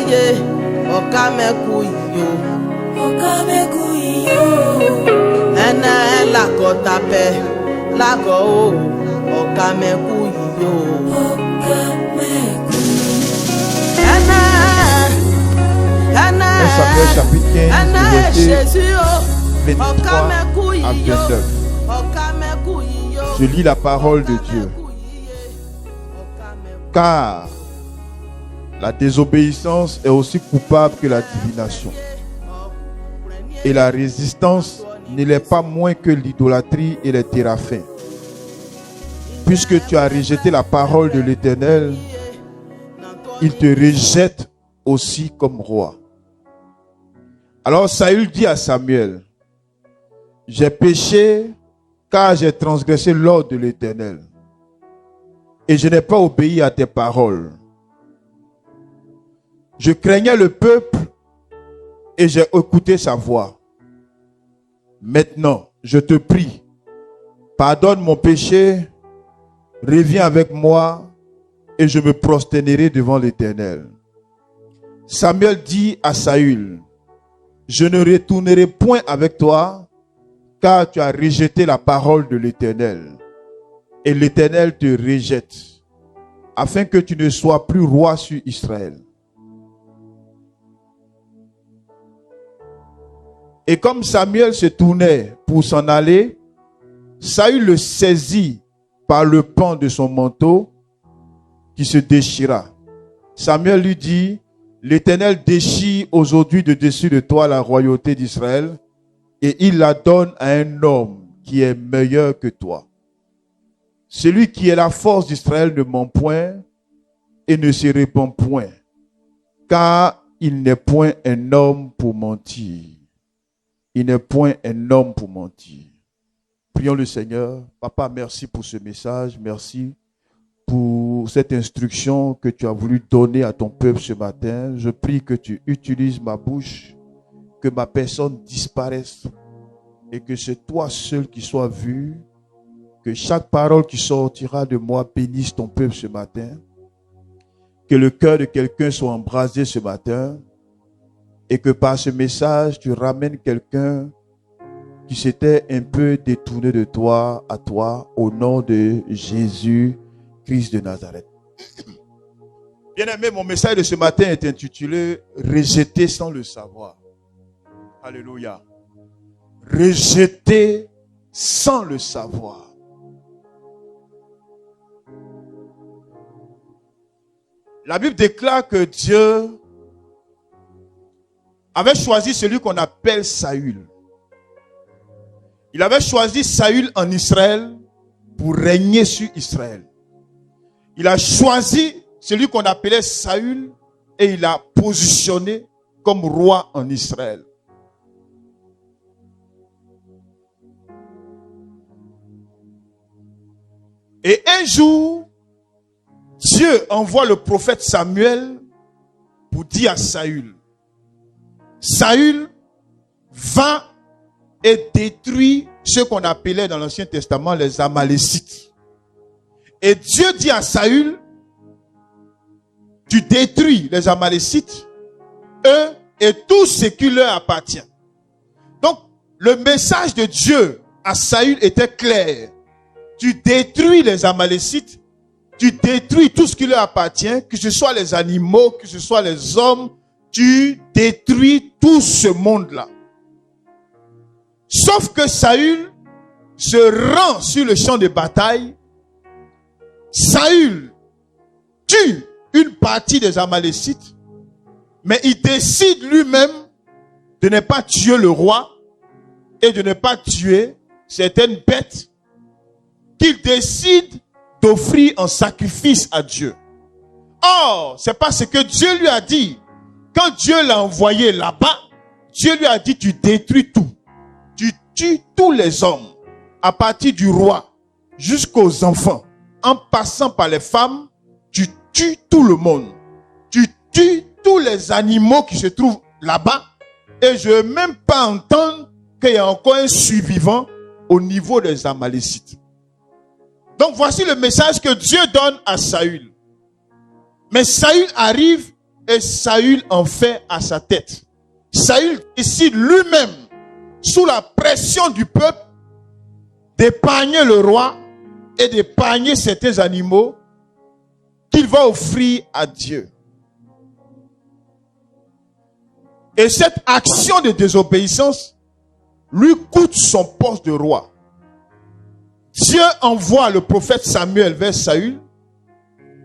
ye Okamekuyo Ene la kotape La go Okamekuyo Samuel chapitre 15, verset 23 à 29. Je lis la parole de Dieu. Car la désobéissance est aussi coupable que la divination. Et la résistance ne l'est pas moins que l'idolâtrie et les téraphins. Puisque tu as rejeté la parole de l'Éternel, il te rejette aussi comme roi. Alors Saül dit à Samuel, j'ai péché car j'ai transgressé l'ordre de l'Éternel et je n'ai pas obéi à tes paroles. Je craignais le peuple et j'ai écouté sa voix. Maintenant, je te prie, pardonne mon péché, reviens avec moi et je me prosternerai devant l'Éternel. Samuel dit à Saül, je ne retournerai point avec toi, car tu as rejeté la parole de l'Éternel. Et l'Éternel te rejette, afin que tu ne sois plus roi sur Israël. Et comme Samuel se tournait pour s'en aller, Saül le saisit par le pan de son manteau, qui se déchira. Samuel lui dit, l'Éternel déchire aujourd'hui de dessus de toi la royauté d'Israël et il la donne à un homme qui est meilleur que toi. Celui qui est la force d'Israël ne ment point et ne se répand point, car il n'est point un homme pour mentir. Il n'est point un homme pour mentir. Prions le Seigneur. Papa, merci pour ce message. Merci pour cette instruction que tu as voulu donner à ton peuple ce matin. Je prie que tu utilises ma bouche, que ma personne disparaisse et que c'est toi seul qui sois vu, que chaque parole qui sortira de moi bénisse ton peuple ce matin, que le cœur de quelqu'un soit embrasé ce matin et que par ce message tu ramènes quelqu'un qui s'était un peu détourné de toi à toi au nom de Jésus Christ de Nazareth. Bien-aimé, mon message de ce matin est intitulé « Rejeter sans le savoir ». Alléluia. Rejeter sans le savoir. La Bible déclare que Dieu avait choisi celui qu'on appelle Saül. Il avait choisi Saül en Israël pour régner sur Israël. Il a choisi celui qu'on appelait Saül et il l'a positionné comme roi en Israël. Et un jour, Dieu envoie le prophète Samuel pour dire à Saül, Saül va et détruit ce qu'on appelait dans l'Ancien Testament les Amalécites. Et Dieu dit à Saül, tu détruis les Amalécites, eux et tout ce qui leur appartient. Donc, le message de Dieu à Saül était clair. Tu détruis les Amalécites, tu détruis tout ce qui leur appartient, que ce soit les animaux, que ce soit les hommes, tu détruis tout ce monde-là. Sauf que Saül se rend sur le champ de bataille. Saül tue une partie des Amalécites, mais il décide lui-même de ne pas tuer le roi et de ne pas tuer certaines bêtes qu'il décide d'offrir en sacrifice à Dieu. Or, c'est parce que Dieu lui a dit, quand Dieu l'a envoyé là-bas, Dieu lui a dit, tu détruis tout. Tu tues tous les hommes, à partir du roi jusqu'aux enfants, en passant par les femmes, tu tues tout le monde. Tu tues tous les animaux qui se trouvent là-bas, et je ne veux même pas entendre qu'il y a encore un survivant au niveau des Amalécites. Donc voici le message que Dieu donne à Saül. Mais Saül arrive et Saül en fait à sa tête. Saül décide lui-même, sous la pression du peuple, d'épargner le roi et d'épargner certains animaux qu'il va offrir à Dieu. Et cette action de désobéissance lui coûte son poste de roi. Dieu envoie le prophète Samuel vers Saül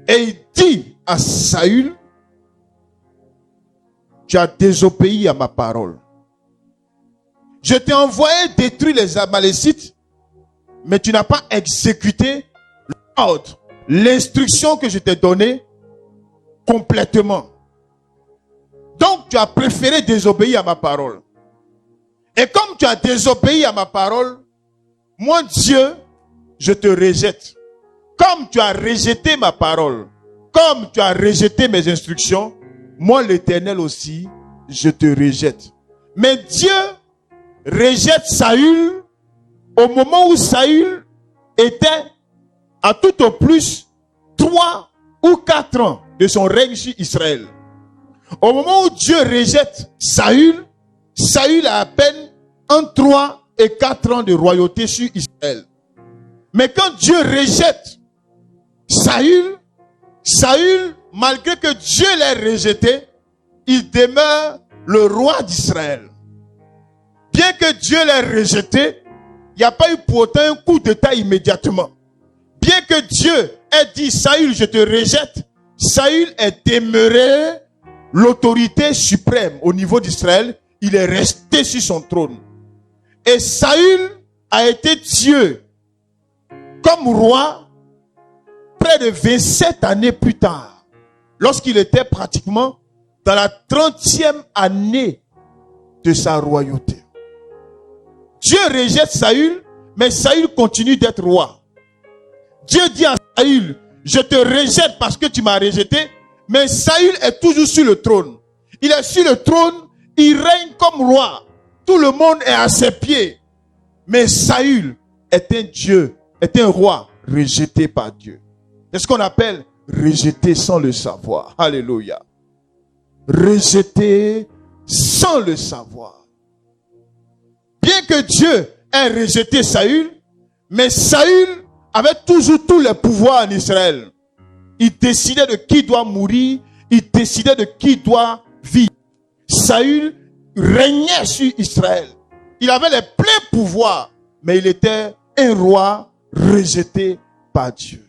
et il dit à Saül, tu as désobéi à ma parole. Je t'ai envoyé détruire les Amalécites, mais tu n'as pas exécuté l'ordre, l'instruction que je t'ai donnée complètement. Donc tu as préféré désobéir à ma parole. Et comme tu as désobéi à ma parole, moi Dieu, je te rejette. Comme tu as rejeté ma parole, comme tu as rejeté mes instructions, moi l'Éternel aussi, je te rejette. Mais Dieu rejette Saül au moment où Saül était à tout au plus 3 ou 4 ans de son règne sur Israël. Au moment où Dieu rejette Saül, Saül a à peine entre 3 et 4 ans de royauté sur Israël. Mais quand Dieu rejette Saül, malgré que Dieu l'ait rejeté, il demeure le roi d'Israël. Bien que Dieu l'ait rejeté, il n'y a pas eu pour autant un coup d'état immédiatement. Bien que Dieu ait dit, Saül, je te rejette, Saül est demeuré l'autorité suprême au niveau d'Israël. Il est resté sur son trône. Et Saül a été tué comme roi près de 27 années plus tard, lorsqu'il était pratiquement dans la 30e année de sa royauté. Dieu rejette Saül, mais Saül continue d'être roi. Dieu dit à Saül, je te rejette parce que tu m'as rejeté, mais Saül est toujours sur le trône. Il est sur le trône, il règne comme roi. Tout le monde est à ses pieds. Mais Saül est un Dieu, est un roi rejeté par Dieu. C'est ce qu'on appelle rejeté sans le savoir. Alléluia. Rejeté sans le savoir. Bien que Dieu ait rejeté Saül, mais Saül avait toujours tous les pouvoirs en Israël. Il décidait de qui doit mourir, il décidait de qui doit vivre. Saül régnait sur Israël. Il avait les pleins pouvoirs, mais il était un roi rejeté par Dieu.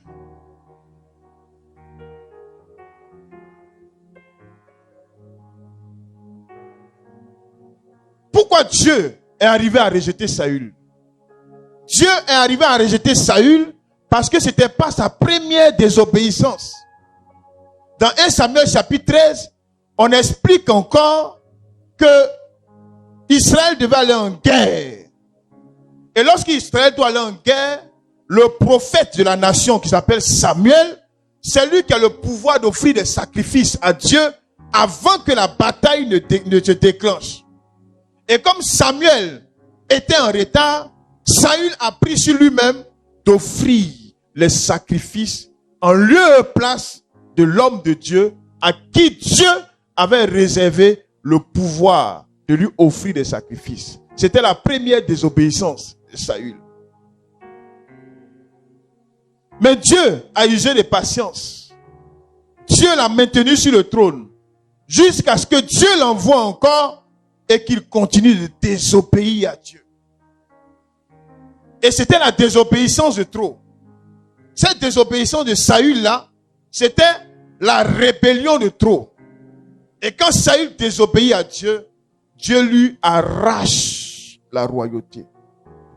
Pourquoi Dieu est arrivé à rejeter Saül? Dieu est arrivé à rejeter Saül parce que ce n'était pas sa première désobéissance. Dans 1 Samuel chapitre 13, on explique encore que Israël devait aller en guerre. Et lorsqu'Israël doit aller en guerre, le prophète de la nation qui s'appelle Samuel, c'est lui qui a le pouvoir d'offrir des sacrifices à Dieu avant que la bataille ne se déclenche. Et comme Samuel était en retard, Saül a pris sur lui-même d'offrir les sacrifices en lieu et place de l'homme de Dieu à qui Dieu avait réservé le pouvoir de lui offrir des sacrifices. C'était la première désobéissance de Saül. Mais Dieu a usé de patience. Dieu l'a maintenu sur le trône jusqu'à ce que Dieu l'envoie encore et qu'il continue de désobéir à Dieu. Et c'était la désobéissance de trop. Cette désobéissance de Saül là, c'était la rébellion de trop. Et quand Saül désobéit à Dieu, Dieu lui arrache la royauté.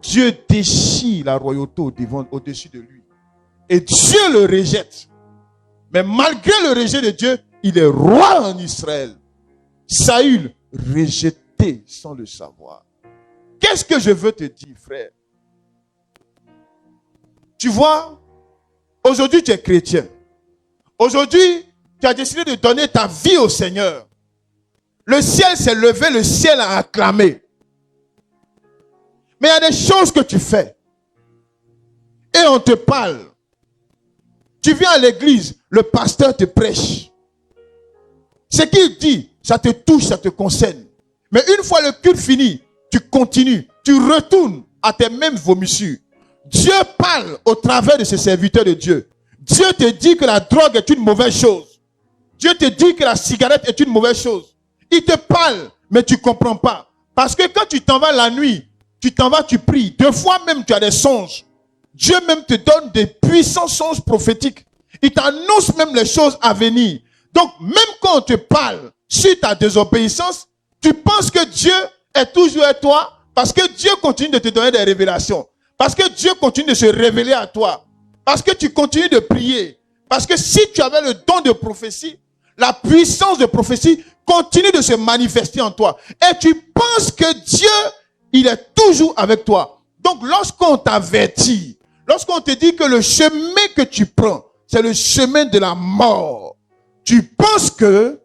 Dieu déchire la royauté au-dessus de lui. Et Dieu le rejette. Mais malgré le rejet de Dieu, il est roi en Israël. Saül, rejeté sans le savoir. Qu'est-ce que je veux te dire, frère? Tu vois, aujourd'hui tu es chrétien. Aujourd'hui, tu as décidé de donner ta vie au Seigneur. Le ciel s'est levé, le ciel a acclamé. Mais il y a des choses que tu fais. Et on te parle. Tu viens à l'église, le pasteur te prêche. Ce qu'il dit, ça te touche, ça te concerne. Mais une fois le culte fini, tu continues, tu retournes à tes mêmes vomissures. Dieu parle au travers de ses serviteurs de Dieu. Dieu te dit que la drogue est une mauvaise chose. Dieu te dit que la cigarette est une mauvaise chose. Il te parle, mais tu ne comprends pas. Parce que quand tu t'en vas la nuit, tu t'en vas, tu pries. 2 fois même, tu as des songes. Dieu même te donne des puissants songes prophétiques. Il t'annonce même les choses à venir. Donc, même quand on te parle sur ta désobéissance, tu penses que Dieu est toujours avec toi parce que Dieu continue de te donner des révélations. Parce que Dieu continue de se révéler à toi. Parce que tu continues de prier. Parce que si tu avais le don de prophétie, la puissance de prophétie continue de se manifester en toi. Et tu penses que Dieu, il est toujours avec toi. Donc, lorsqu'on t'avertit, lorsqu'on te dit que le chemin que tu prends, c'est le chemin de la mort, tu penses que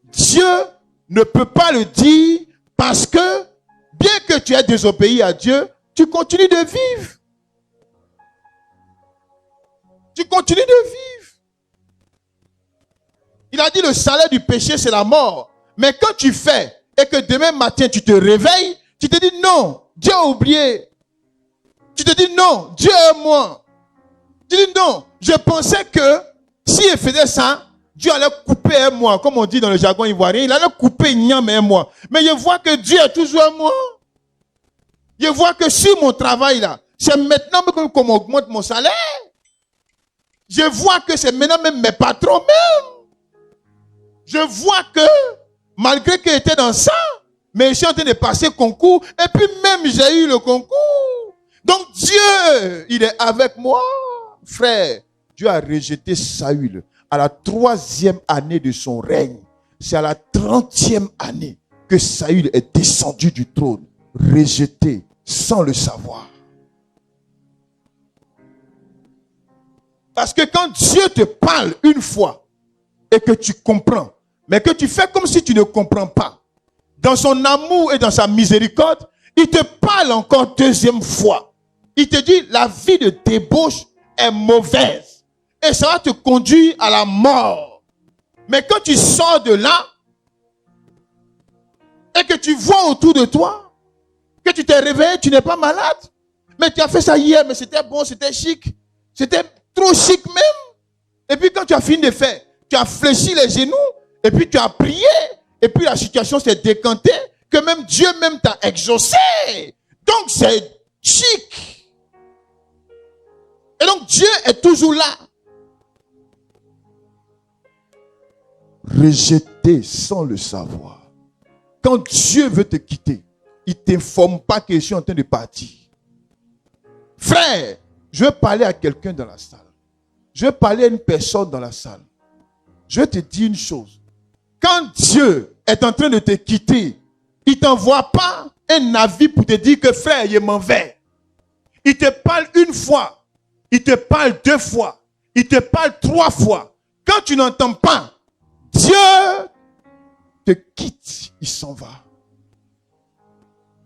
Dieu ne peut pas le dire parce que, bien que tu aies désobéi à Dieu, tu continues de vivre. Tu continues de vivre. Il a dit le salaire du péché, c'est la mort. Mais quand tu fais et que demain matin tu te réveilles, tu te dis non, Dieu a oublié. Tu te dis non, Dieu est moi. Tu dis non, je pensais que si il faisait ça, Dieu allait couper un mois, comme on dit dans le jargon ivoirien, il allait couper Niam un mois. Mais je vois que Dieu est toujours un mois. Je vois que sur mon travail là, c'est maintenant qu'on augmente mon salaire. Je vois que c'est maintenant même mes patrons même. Je vois que, malgré qu'il était dans ça, mais je suis en train de passer concours, et puis même j'ai eu le concours. Donc Dieu, il est avec moi. Frère, Dieu a rejeté Saül à la 3e année de son règne. C'est à la 30e année que Saül est descendu du trône, rejeté sans le savoir. Parce que quand Dieu te parle une fois et que tu comprends, mais que tu fais comme si tu ne comprends pas, dans son amour et dans sa miséricorde, il te parle encore 2e fois. Il te dit, la vie de débauche est mauvaise et ça va te conduire à la mort. Mais quand tu sors de là et que tu vois autour de toi, que tu t'es réveillé, tu n'es pas malade, mais tu as fait ça hier, mais c'était bon, c'était chic, c'était trop chic même. Et puis quand tu as fini de faire, tu as fléchi les genoux, et puis tu as prié, et puis la situation s'est décantée, que même Dieu même t'a exaucé. Donc c'est chic. Et donc Dieu est toujours là. Rejeté sans le savoir. Quand Dieu veut te quitter, il ne t'informe pas que je suis en train de partir. Frère, je veux parler à quelqu'un dans la salle. Je veux parler à une personne dans la salle. Je vais te dire une chose. Quand Dieu est en train de te quitter, il ne t'envoie pas un avis pour te dire que frère, je m'en vais. Il te parle une fois. Il te parle 2 fois. Il te parle 3 fois. Quand tu n'entends pas, Dieu te quitte. Il s'en va.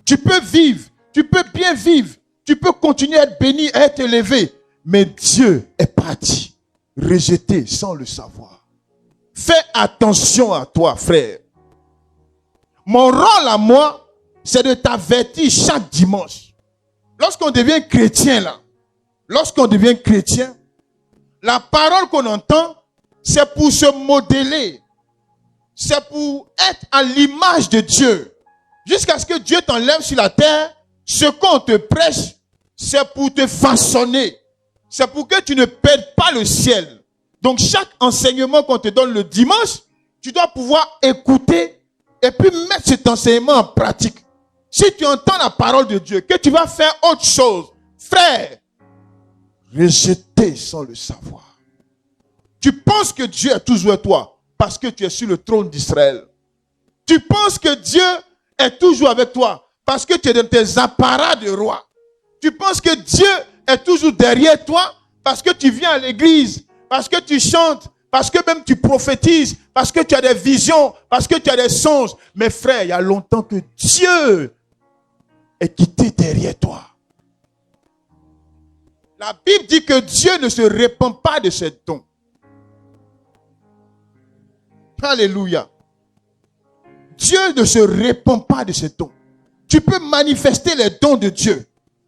Tu peux vivre. Tu peux bien vivre. Tu peux continuer à être béni, à être élevé. Mais Dieu est parti. Rejeté sans le savoir. Fais attention à toi, frère. Mon rôle à moi, c'est de t'avertir chaque dimanche. Lorsqu'on devient chrétien, là, lorsqu'on devient chrétien, la parole qu'on entend, c'est pour se modeler. C'est pour être à l'image de Dieu. Jusqu'à ce que Dieu t'enlève sur la terre, ce qu'on te prêche, c'est pour te façonner. C'est pour que tu ne perdes pas le ciel. Donc chaque enseignement qu'on te donne le dimanche, tu dois pouvoir écouter et puis mettre cet enseignement en pratique. Si tu entends la parole de Dieu, que tu vas faire autre chose, frère, rejeté sans le savoir. Tu penses que Dieu est toujours avec toi parce que tu es sur le trône d'Israël. Tu penses que Dieu est toujours avec toi parce que tu es dans tes apparats de roi. Tu penses que Dieu est toujours derrière toi parce que tu viens à l'église, parce que tu chantes, parce que même tu prophétises, parce que tu as des visions, parce que tu as des songes. Mais frère, il y a longtemps que Dieu est quitté derrière toi. La Bible dit que Dieu ne se répand pas de ses dons. Alléluia. Dieu ne se répand pas de ses dons. Tu peux manifester les dons de Dieu.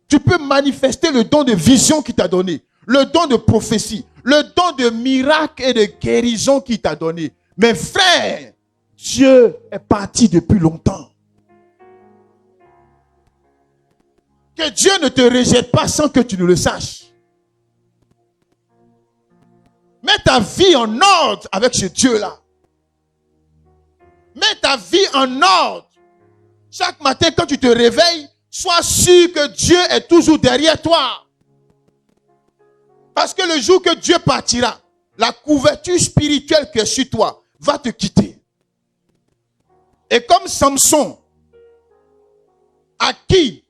Tu peux manifester le don de vision qu'il t'a donné, le don de prophétie, le don de miracle et de guérison qu'il t'a donné. Mais frère, Dieu est parti depuis longtemps. Que Dieu ne te rejette pas sans que tu ne le saches. Mets ta vie en ordre avec ce Dieu-là. Mets ta vie en ordre. Chaque matin, quand tu te réveilles, sois sûr que Dieu est toujours derrière toi. Parce que le jour que Dieu partira, la couverture spirituelle qui est sur toi va te quitter. Et comme Samson, à qui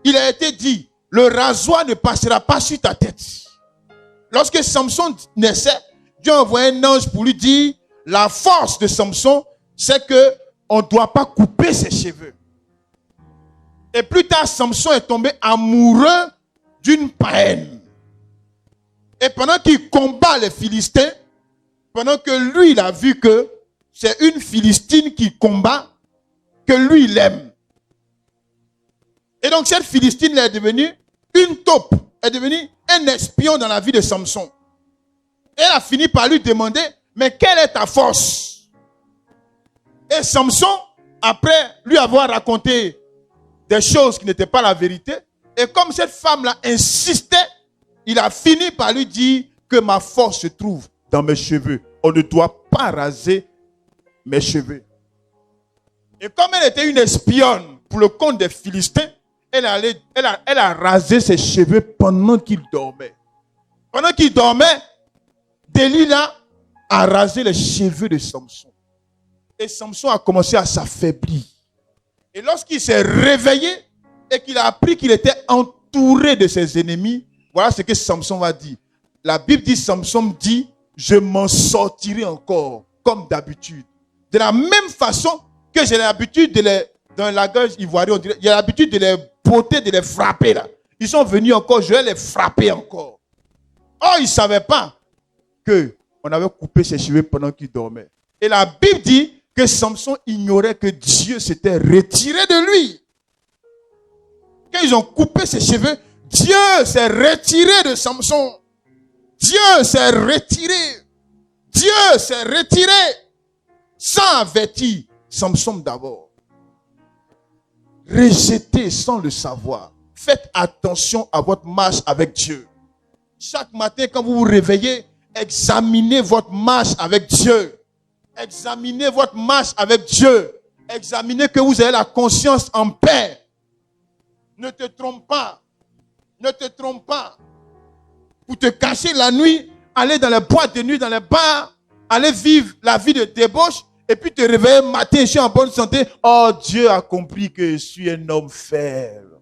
il a été dit, le rasoir ne passera pas sur ta tête. Lorsque Samson naissait, Dieu a envoyé un ange pour lui dire, la force de Samson, c'est que on ne doit pas couper ses cheveux. Et plus tard, Samson est tombé amoureux d'une païenne. Et pendant qu'il combat les Philistins, pendant que lui, il a vu que c'est une Philistine qui combat, que lui, il aime. Et donc, cette Philistine est devenue une taupe, est devenue un espion dans la vie de Samson. Et elle a fini par lui demander, mais quelle est ta force? Et Samson, après lui avoir raconté des choses qui n'étaient pas la vérité, et comme cette femme-là insistait, il a fini par lui dire que ma force se trouve dans mes cheveux. On ne doit pas raser mes cheveux. Et comme elle était une espionne pour le compte des Philistins, elle a rasé ses cheveux pendant qu'il dormait. Pendant qu'il dormait, Delilah a rasé les cheveux de Samson. Et Samson a commencé à s'affaiblir. Et lorsqu'il s'est réveillé et qu'il a appris qu'il était entouré de ses ennemis, voilà ce que Samson va dire. La Bible dit, Samson dit, je m'en sortirai encore comme d'habitude. De la même façon que j'ai l'habitude de les, dans la langage ivoirien, j'ai l'habitude de les botter, de les frapper là. Ils sont venus encore, je vais les frapper encore. Oh, ils ne savaient pas qu'on avait coupé ses cheveux pendant qu'il dormait. Et la Bible dit que Samson ignorait que Dieu s'était retiré de lui. Quand ils ont coupé ses cheveux, Dieu s'est retiré de Samson. Dieu s'est retiré. Dieu s'est retiré sans avertir Samson d'abord. Rejetez sans le savoir. Faites attention à votre marche avec Dieu. Chaque matin, quand vous vous réveillez, examinez votre marche avec Dieu. Examinez votre marche avec Dieu. Examinez que vous avez la conscience en paix. Ne te trompe pas. Ne te trompe pas. Pour te cacher la nuit, aller dans les boîtes de nuit, dans les bars, aller vivre la vie de débauche, et puis te réveiller un matin, je suis en bonne santé. Oh, Dieu a compris que je suis un homme faible.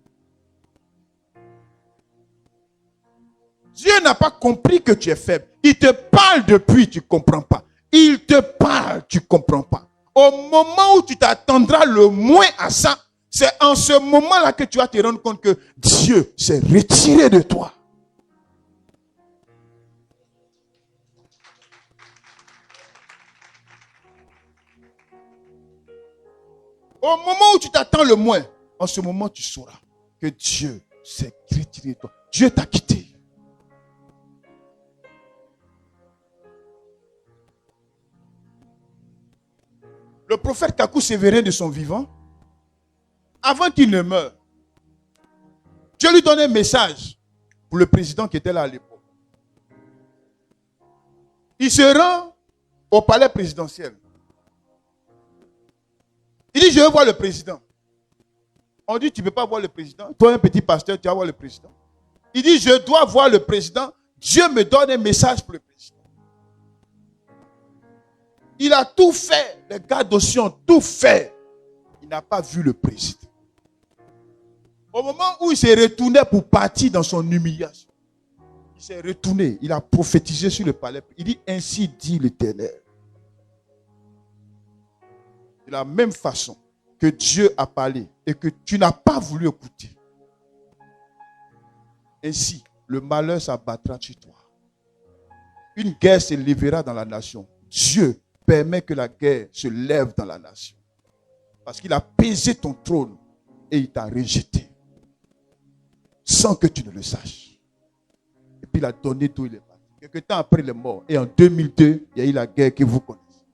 Dieu n'a pas compris que tu es faible. Il te parle depuis, tu ne comprends pas. Il te parle, tu ne comprends pas. Au moment où tu t'attendras le moins à ça, c'est en ce moment-là que tu vas te rendre compte que Dieu s'est retiré de toi. Au moment où tu t'attends le moins, en ce moment tu sauras que Dieu s'est retiré de toi. Dieu t'a quitté. Le prophète Kakou Sévérin de son vivant, avant qu'il ne meure, Dieu lui donne un message pour le président qui était là à l'époque. Il se rend au palais présidentiel. Il dit, je veux voir le président. On dit, tu ne peux pas voir le président. Toi, un petit pasteur, tu vas voir le président. Il dit, je dois voir le président. Dieu me donne un message pour le président. Il a tout fait. Les gardes aussi ont tout fait. Il n'a pas vu le président. Au moment où il s'est retourné pour partir dans son humiliation, il s'est retourné. Il a prophétisé sur le palais. Il dit, ainsi dit l'Éternel. De la même façon que Dieu a parlé et que tu n'as pas voulu écouter. Ainsi, le malheur s'abattra sur toi. Une guerre se lèvera dans la nation. Dieu permet que la guerre se lève dans la nation. Parce qu'il a pesé ton trône et il t'a rejeté. Sans que tu ne le saches. Et puis il a donné tout, il est parti. Quelque temps après, il est mort. Et en 2002, il y a eu la guerre que vous connaissez.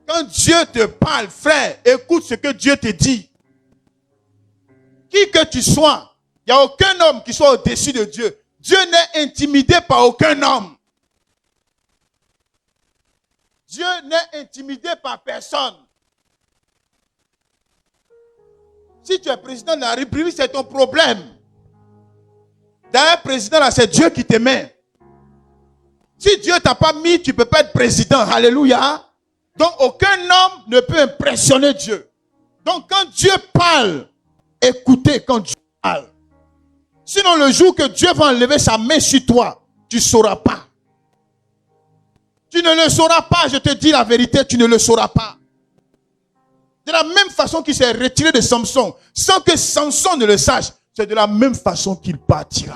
Quand Dieu te parle, frère, écoute ce que Dieu te dit. Qui que tu sois, il n'y a aucun homme qui soit au-dessus de Dieu. Dieu n'est intimidé par aucun homme. Dieu n'est intimidé par personne. Si tu es président de la République, c'est ton problème. D'ailleurs, président, là, c'est Dieu qui te met. Si Dieu ne t'a pas mis, tu ne peux pas être président. Alléluia. Donc, aucun homme ne peut impressionner Dieu. Donc, quand Dieu parle, écoutez quand Dieu parle. Sinon, le jour que Dieu va enlever sa main sur toi, tu ne sauras pas. Tu ne le sauras pas, je te dis la vérité, tu ne le sauras pas. De la même façon qu'il s'est retiré de Samson, sans que Samson ne le sache, c'est de la même façon qu'il partira.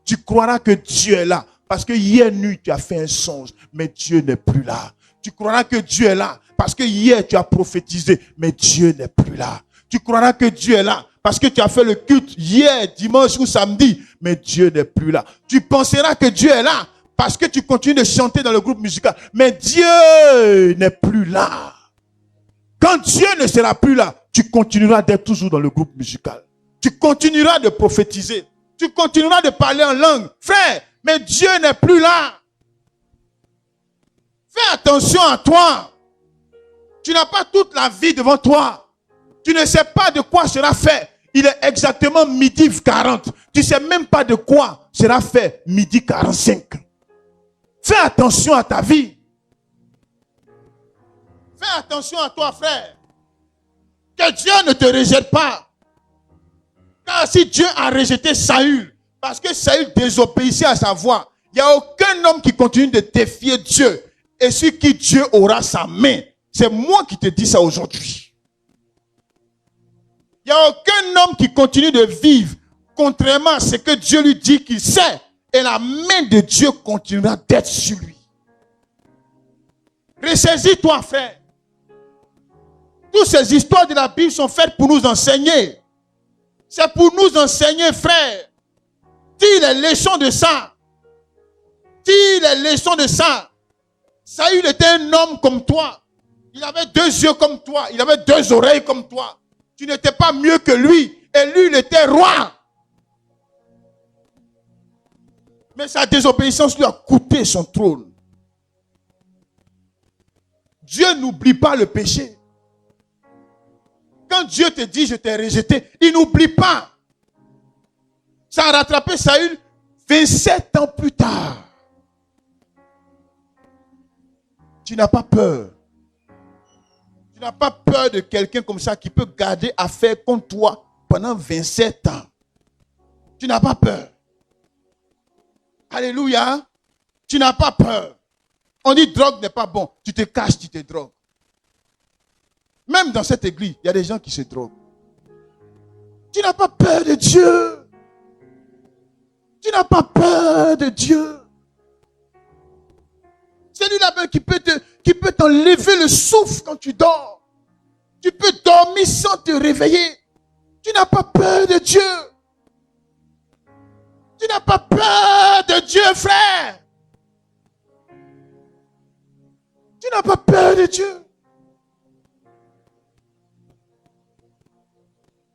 Tu croiras que Dieu est là, parce que hier nuit tu as fait un songe, mais Dieu n'est plus là. Tu croiras que Dieu est là, parce que hier tu as prophétisé, mais Dieu n'est plus là. Tu croiras que Dieu est là, parce que tu as fait le culte hier, dimanche ou samedi, mais Dieu n'est plus là. Tu penseras que Dieu est là, parce que tu continues de chanter dans le groupe musical, mais Dieu n'est plus là. Quand Dieu ne sera plus là, tu continueras d'être toujours dans le groupe musical. Tu continueras de prophétiser. Tu continueras de parler en langue. Frère, mais Dieu n'est plus là. Fais attention à toi. Tu n'as pas toute la vie devant toi. Tu ne sais pas de quoi sera fait. Il est exactement 12h40. Tu ne sais même pas de quoi sera fait 12h45. Fais attention à ta vie. Fais attention à toi, frère. Que Dieu ne te rejette pas. Car si Dieu a rejeté Saül, parce que Saül désobéissait à sa voix, il n'y a aucun homme qui continue de défier Dieu et sur qui Dieu aura sa main. C'est moi qui te dis ça aujourd'hui. Il n'y a aucun homme qui continue de vivre contrairement à ce que Dieu lui dit qu'il sait. Et la main de Dieu continuera d'être sur lui. Ressaisis-toi, frère. Toutes ces histoires de la Bible sont faites pour nous enseigner. C'est pour nous enseigner, frère. Tire les leçons de ça. Tire les leçons de ça. Saül était un homme comme toi. Il avait 2 yeux comme toi. Il avait 2 oreilles comme toi. Tu n'étais pas mieux que lui. Et lui, il était roi. Mais sa désobéissance lui a coûté son trône. Dieu n'oublie pas le péché. Quand Dieu te dit, je t'ai rejeté, il n'oublie pas. Ça a rattrapé Saül 27 ans plus tard. Tu n'as pas peur. Tu n'as pas peur de quelqu'un comme ça qui peut garder affaire contre toi pendant 27 ans. Tu n'as pas peur. Alléluia. Tu n'as pas peur. On dit drogue n'est pas bon. Tu te caches, tu te drogues. Même dans cette église, il y a des gens qui se droguent. Tu n'as pas peur de Dieu. Tu n'as pas peur de Dieu. C'est lui là-bas qui peut t'enlever le souffle quand tu dors. Tu peux dormir sans te réveiller. Tu n'as pas peur de Dieu. Tu n'as pas peur de Dieu, frère. Tu n'as pas peur de Dieu.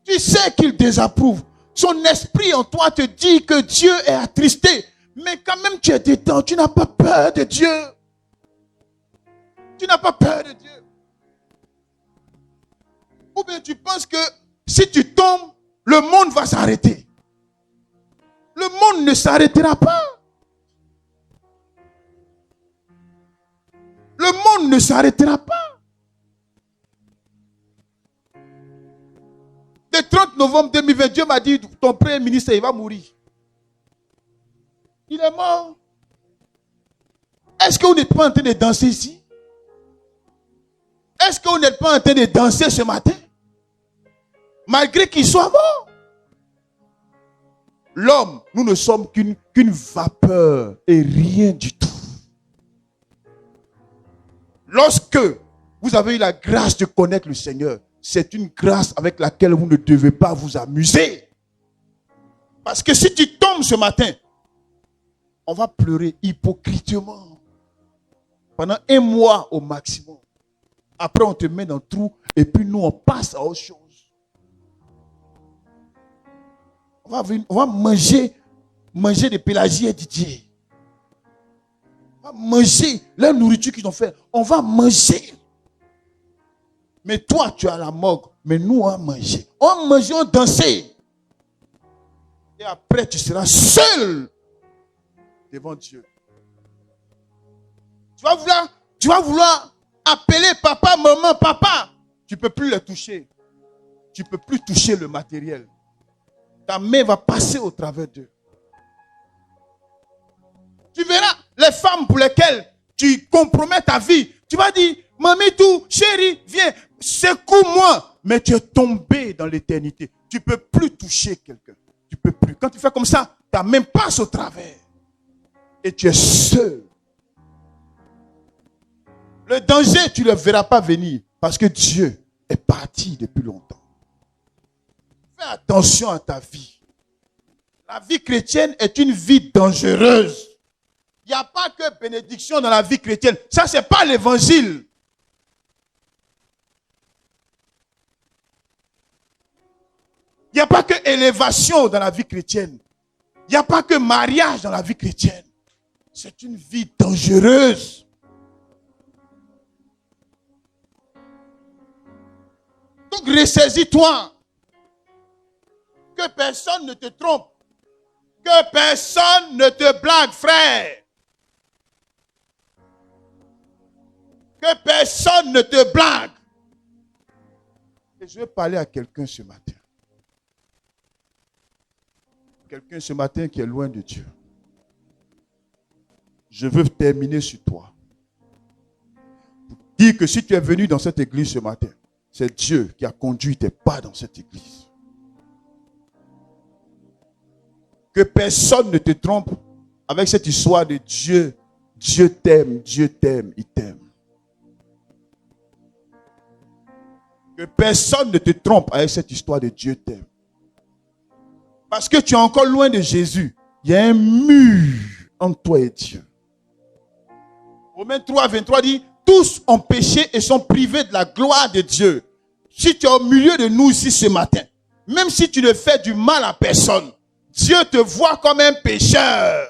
Tu sais qu'il désapprouve. Son esprit en toi te dit que Dieu est attristé. Mais quand même tu es détendu. Tu n'as pas peur de Dieu. Tu n'as pas peur de Dieu. Ou bien tu penses que si tu tombes, le monde va s'arrêter. Le monde ne s'arrêtera pas. Le monde ne s'arrêtera pas. Le 30 novembre 2020, Dieu m'a dit, ton premier ministre, il va mourir. Il est mort. Est-ce que vous n'êtes pas en train de danser ici? Est-ce que vous n'êtes pas en train de danser ce matin? Malgré qu'il soit mort. L'homme, nous ne sommes qu'une vapeur et rien du tout. Lorsque vous avez eu la grâce de connaître le Seigneur. C'est une grâce avec laquelle vous ne devez pas vous amuser. Parce que si tu tombes ce matin, on va pleurer hypocritement. Pendant 1 mois au maximum. Après, on te met dans le trou et puis nous, on passe à autre chose. On va manger des Pélagie et Didier. On va manger la nourriture qu'ils ont fait. On va manger. Mais toi, tu es à la morgue. Mais nous, on va manger. On va manger, on va danser. Et après, tu seras seul devant Dieu. Tu vas vouloir appeler papa, maman, papa. Tu ne peux plus les toucher. Tu ne peux plus toucher le matériel. Ta main va passer au travers d'eux. Tu verras les femmes pour lesquelles tu compromets ta vie. Tu vas dire, Mamitou, chérie, viens, secoue-moi. Mais tu es tombé dans l'éternité. Tu ne peux plus toucher quelqu'un. Tu ne peux plus. Quand tu fais comme ça, ta main passe au travers. Et tu es seul. Le danger, tu ne le verras pas venir. Parce que Dieu est parti depuis longtemps. Fais attention à ta vie. La vie chrétienne est une vie dangereuse. Il n'y a pas que bénédiction dans la vie chrétienne. Ça, ce n'est pas l'évangile. Il n'y a pas que élévation dans la vie chrétienne. Il n'y a pas que mariage dans la vie chrétienne. C'est une vie dangereuse. Donc, ressaisis-toi. Que personne ne te trompe. Que personne ne te blague, frère. Que personne ne te blague. Et je vais parler à quelqu'un ce matin. Quelqu'un ce matin qui est loin de Dieu. Je veux terminer sur toi. Pour dire que si tu es venu dans cette église ce matin, c'est Dieu qui a conduit tes pas dans cette église. Que personne ne te trompe avec cette histoire de Dieu. Dieu t'aime, il t'aime. Que personne ne te trompe avec cette histoire de Dieu t'aime. Parce que tu es encore loin de Jésus. Il y a un mur entre toi et Dieu. Romains 3, 23 dit, tous ont péché et sont privés de la gloire de Dieu. Si tu es au milieu de nous ici ce matin, même si tu ne fais du mal à personne, Dieu te voit comme un pécheur.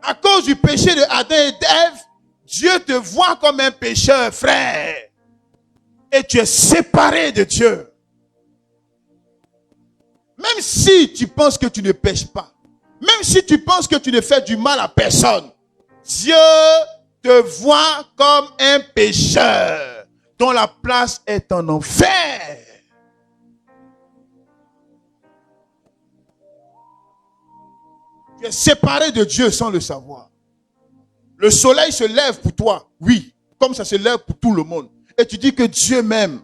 À cause du péché de Adam et d'Ève, Dieu te voit comme un pécheur, frère. Et tu es séparé de Dieu. Même si tu penses que tu ne pêches pas, même si tu penses que tu ne fais du mal à personne, Dieu te voit comme un pécheur dont la place est en enfer. Tu es séparé de Dieu sans le savoir. Le soleil se lève pour toi, oui, comme ça se lève pour tout le monde. Et tu dis que Dieu m'aime.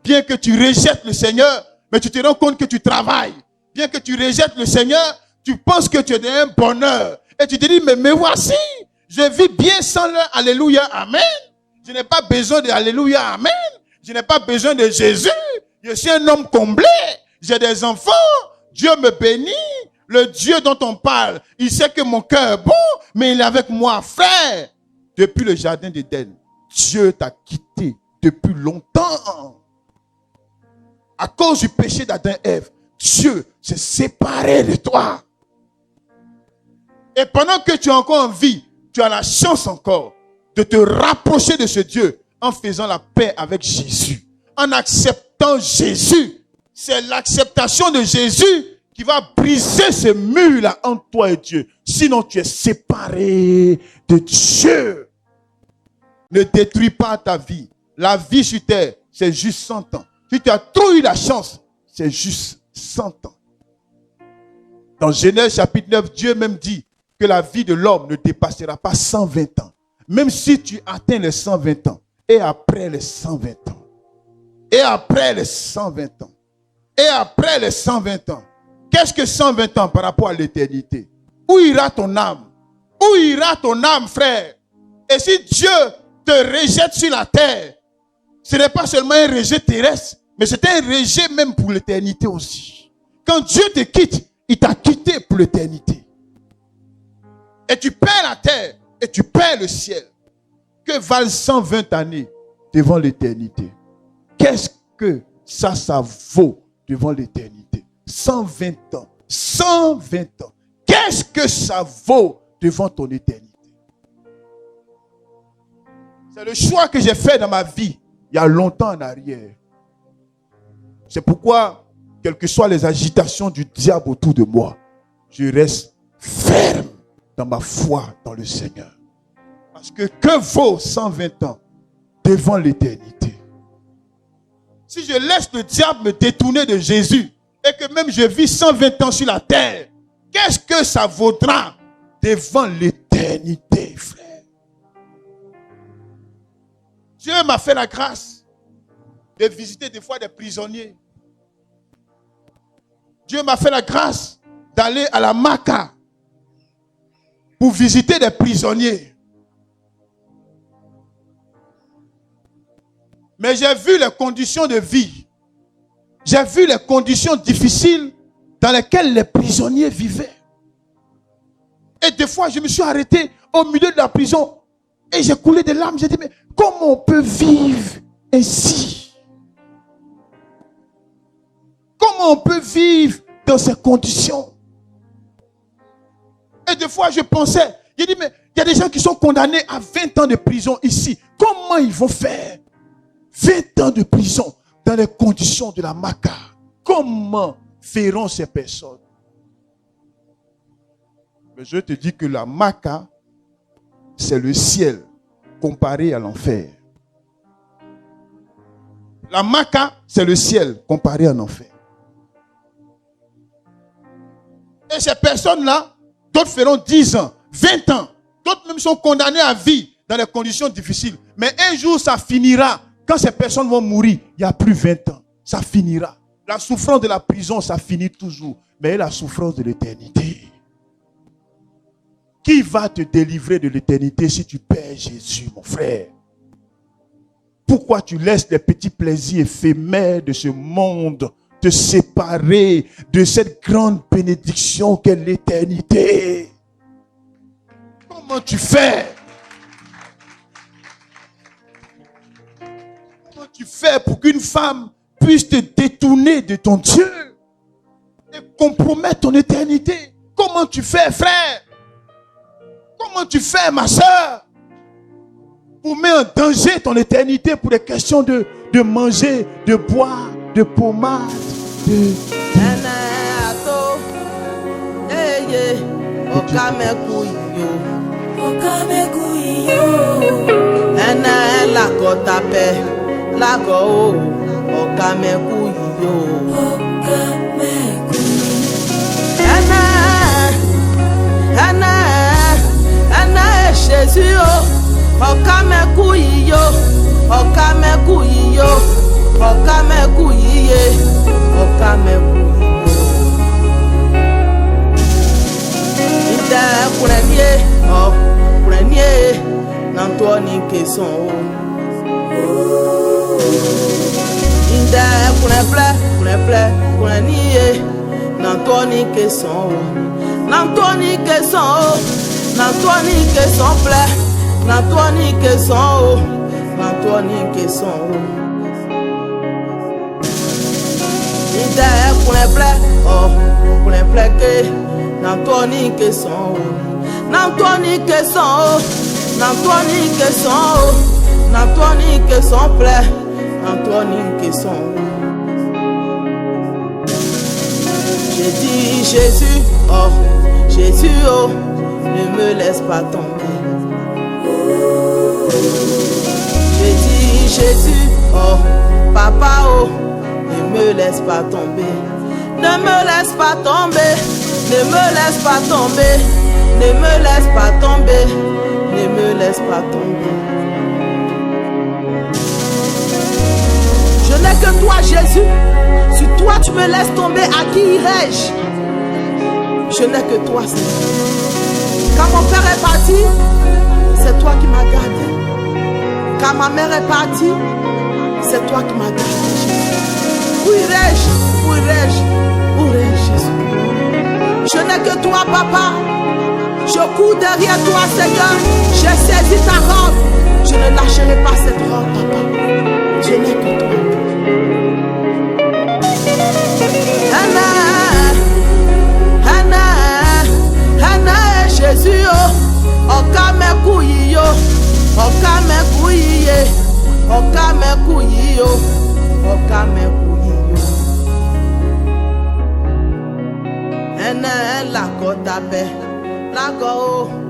Bien que tu rejettes le Seigneur, mais tu te rends compte que tu travailles. Bien que tu rejettes le Seigneur, tu penses que tu es dans un bonheur. Et tu te dis, mais voici, je vis bien sans le Alléluia, Amen. Je n'ai pas besoin de Alléluia, Amen. Je n'ai pas besoin de Jésus. Je suis un homme comblé. J'ai des enfants. Dieu me bénit. Le Dieu dont on parle, il sait que mon cœur est bon, mais il est avec moi, frère. Depuis le jardin d'Éden, Dieu t'a quitté depuis longtemps. À cause du péché d'Adam et Ève, Dieu s'est séparé de toi. Et pendant que tu es encore en vie, tu as la chance encore de te rapprocher de ce Dieu en faisant la paix avec Jésus. En acceptant Jésus. C'est l'acceptation de Jésus qui va briser ce mur-là entre toi et Dieu. Sinon, tu es séparé de Dieu. Ne détruis pas ta vie. La vie sur terre, c'est juste 100 ans. Si tu as trop eu la chance, c'est juste 100 ans. Dans Genèse chapitre 9, Dieu même dit que la vie de l'homme ne dépassera pas 120 ans. Même si tu atteins les 120 ans. Et après les 120 ans. Et après les 120 ans. Et après les 120 ans. Qu'est-ce que 120 ans par rapport à l'éternité? Où ira ton âme? Où ira ton âme, frère? Et si Dieu te rejette sur la terre, ce n'est pas seulement un rejet terrestre, mais c'est un rejet même pour l'éternité aussi. Quand Dieu te quitte, il t'a quitté pour l'éternité. Et tu perds la terre et tu perds le ciel. Que valent 120 années devant l'éternité? Qu'est-ce que ça vaut devant l'éternité? 120 ans. 120 ans. Qu'est-ce que ça vaut devant ton éternité? C'est le choix que j'ai fait dans ma vie il y a longtemps en arrière. C'est pourquoi, quelles que soient les agitations du diable autour de moi, je reste ferme dans ma foi dans le Seigneur. Parce que vaut 120 ans devant l'éternité? Si je laisse le diable me détourner de Jésus et que même je vis 120 ans sur la terre, qu'est-ce que ça vaudra devant l'éternité, frère? Dieu m'a fait la grâce de visiter des fois des prisonniers. Dieu m'a fait la grâce d'aller à la Maka pour visiter des prisonniers. Mais j'ai vu les conditions de vie. J'ai vu les conditions difficiles dans lesquelles les prisonniers vivaient. Et des fois, je me suis arrêté au milieu de la prison et j'ai coulé des larmes. J'ai dit, mais comment on peut vivre ainsi? Comment on peut vivre dans ces conditions? Et des fois, je pensais, j'ai dit, mais il y a des gens qui sont condamnés à 20 ans de prison ici. Comment ils vont faire 20 ans de prison dans les conditions de la Maka? Comment feront ces personnes? Mais je te dis que la Maka, c'est le ciel comparé à l'enfer. La Maka, c'est le ciel comparé à l'enfer. Et ces personnes-là, d'autres feront 10 ans, 20 ans. D'autres même sont condamnés à vie dans des conditions difficiles. Mais un jour, ça finira. Quand ces personnes vont mourir, il n'y a plus 20 ans. Ça finira. La souffrance de la prison, ça finit toujours. Mais la souffrance de l'éternité. Qui va te délivrer de l'éternité si tu perds Jésus, mon frère? Pourquoi tu laisses les petits plaisirs éphémères de ce monde te séparer de cette grande bénédiction qu'est l'éternité? Comment tu fais? Comment tu fais pour qu'une femme puisse te détourner de ton Dieu et compromettre ton éternité? Comment tu fais, frère? Comment tu fais, ma soeur, pour mettre en danger ton éternité pour des questions de manger, de boire, de pommade, de... Jésus, okameku iyo, okameku iyo, okameku iye, okameku iyo. Inde kurenie, n'Antoine Kesson. Inde kurenie, n'Antoine Kesson. N'Antoine Kesson. N'Antoine Kesson plaît, N'Antoine Kesson, N'Antoine Kesson. Inde plaît que N'Antoine Kesson, N'Antoine Kesson, N'Antoine Kesson, N'Antoine Kesson plaît, N'Antoine Kesson. J'ai dit Jésus, Jésus, ne me laisse pas tomber. J'ai dit Jésus, papa, ne me laisse pas tomber. Ne me laisse pas tomber. Ne me laisse pas tomber. Ne me laisse pas tomber. Ne me laisse pas tomber. Je n'ai que toi, Jésus. Si toi tu me laisses tomber, à qui irai-je? Je n'ai que toi, Seigneur. Quand mon père est parti, c'est toi qui m'as gardé. ma mère est partie, c'est toi qui m'as gardé, Jésus. Où irais-je? Où irais-je? Où irais-je, Jésus? Je n'ai que toi, papa. Je cours derrière toi, Seigneur. J'ai saisi ta robe. Je ne lâcherai pas cette robe, papa. Je n'ai que toi. Hana, Jésus, oka me kuyi yo, oka me kuyi ye, oka me kuyi yo, oka me kuyi yo. Ene la kota be, la go.